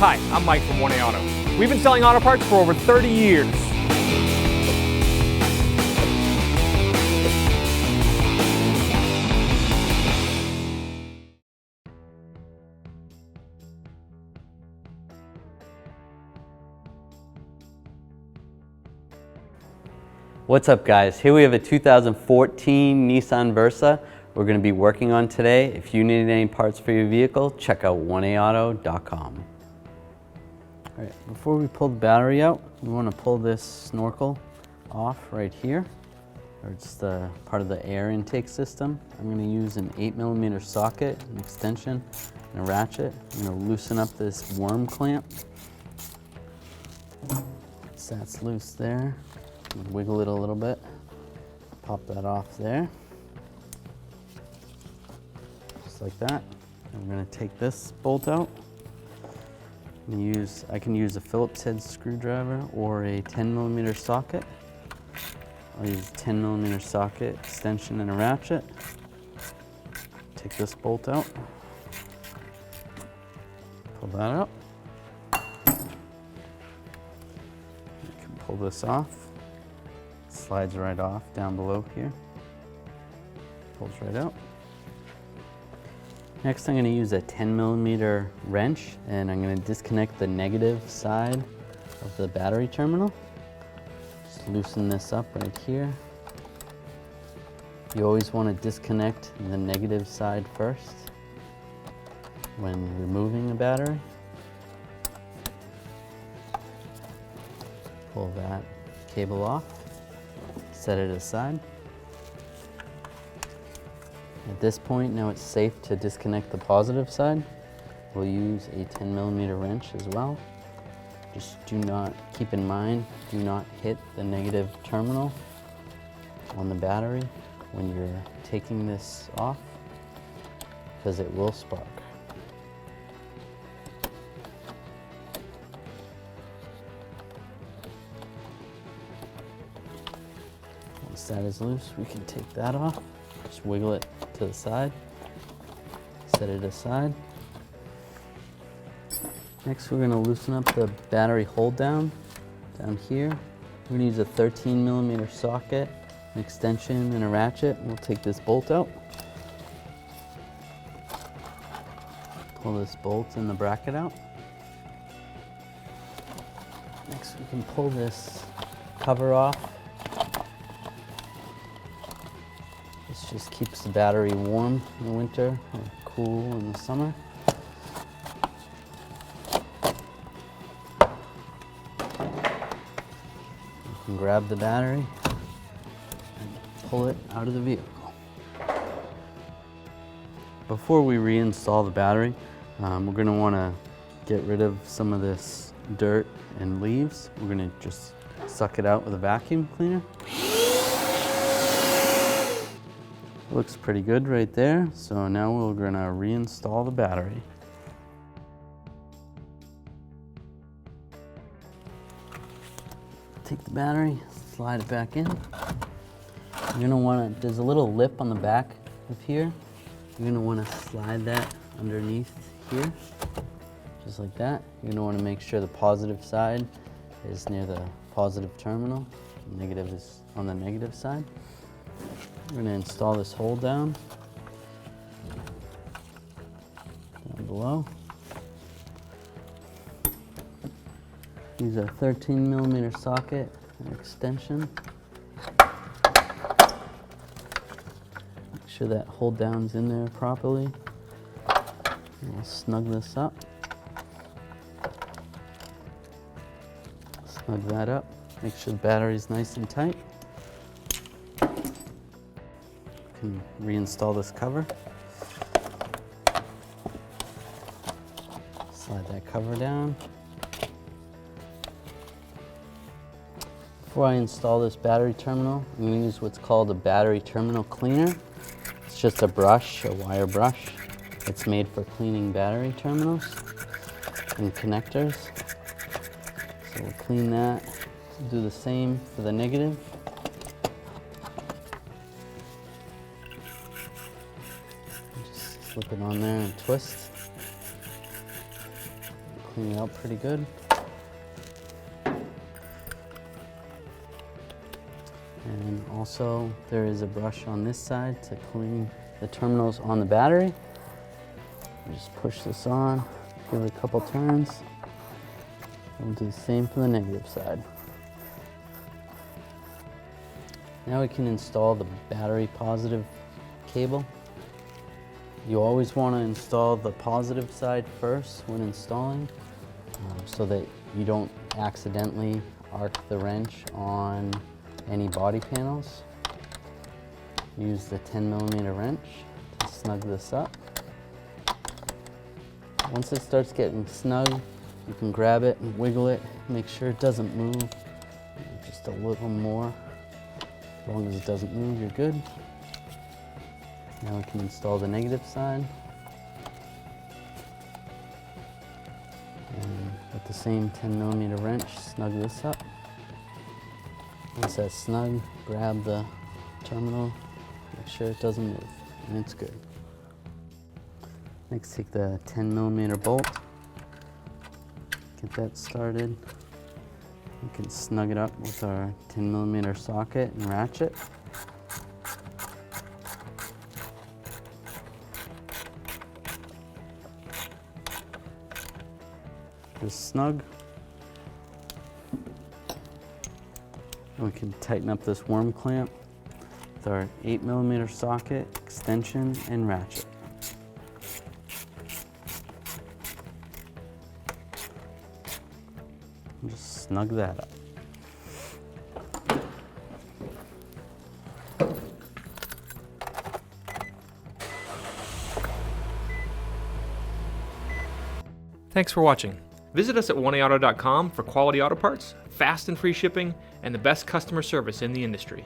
Hi, I'm Mike from 1A Auto. We've been selling auto parts for over 30 years. What's up guys? Here we have a 2014 Nissan Versa we're going to be working on today. If you need any parts for your vehicle, check out 1aauto.com. Alright, before we pull the battery out, we want to pull this snorkel off right here. Or it's the part of the air intake system. I'm going to use an 8mm socket, an extension, and a ratchet. I'm going to loosen up this worm clamp. So that's loose there. Wiggle it a little bit, pop that off there, just like that. I'm going to take this bolt out. I can use a Phillips head screwdriver or a 10mm socket. I'll use a 10mm socket, extension, and a ratchet. Take this bolt out, pull that out. You can pull this off. Slides right off down below here. Pulls right out. Next I'm going to use a 10mm wrench and I'm going to disconnect the negative side of the battery terminal. Just loosen this up right here. You always want to disconnect the negative side first when removing a battery. Pull that cable off. Set it aside. At this point, now it's safe to disconnect the positive side. We'll use a 10mm wrench as well. Just keep in mind, do not hit the negative terminal on the battery when you're taking this off, because it will spark. Once that is loose, we can take that off. Just wiggle it to the side, set it aside. Next, we're going to loosen up the battery hold down here. We're going to use a 13mm socket, an extension, and a ratchet. We'll take this bolt out. Pull this bolt and the bracket out. Next, we can pull this cover off. This just keeps the battery warm in the winter or cool in the summer. You can grab the battery and pull it out of the vehicle. Before we reinstall the battery, we're going to want to get rid of some of this dirt and leaves. We're going to just suck it out with a vacuum cleaner. Looks pretty good right there. So now we're going to reinstall the battery. Take the battery, slide it back in. You're going to want to, there's a little lip on the back of here. You're going to want to slide that underneath here, just like that. You're going to want to make sure the positive side is near the positive terminal. The negative is on the negative side. We're going to install this hole down below. Use a 13mm socket and extension. Make sure that hold down's in there properly. And we'll snug this up. Snug that up. Make sure the battery's nice and tight. Can reinstall this cover. Slide that cover down. Before I install this battery terminal, I'm going to use what's called a battery terminal cleaner. It's just a brush, a wire brush. It's made for cleaning battery terminals and connectors. So we'll clean that. Do the same for the negative. Slip it on there and twist. clean it out pretty good. And also there is a brush on this side to clean the terminals on the battery. Just push this on, give it a couple turns. We'll do the same for the negative side. Now we can install the battery positive cable. You always want to install the positive side first when installing, so that you don't accidentally arc the wrench on any body panels. Use the 10mm wrench to snug this up. Once it starts getting snug, you can grab it and wiggle it, make sure it doesn't move. Just a little more. As long as it doesn't move, you're good. Now we can install the negative side. And with the same 10mm wrench, snug this up. Once that's snug, grab the terminal, make sure it doesn't move, and it's good. Next, take the 10mm bolt, get that started. We can snug it up with our 10mm socket and ratchet. Just snug. And we can tighten up this worm clamp with our 8mm socket, extension, and ratchet. And just snug that up. Thanks for watching. Visit us at oneauto.com for quality auto parts, fast and free shipping, and the best customer service in the industry.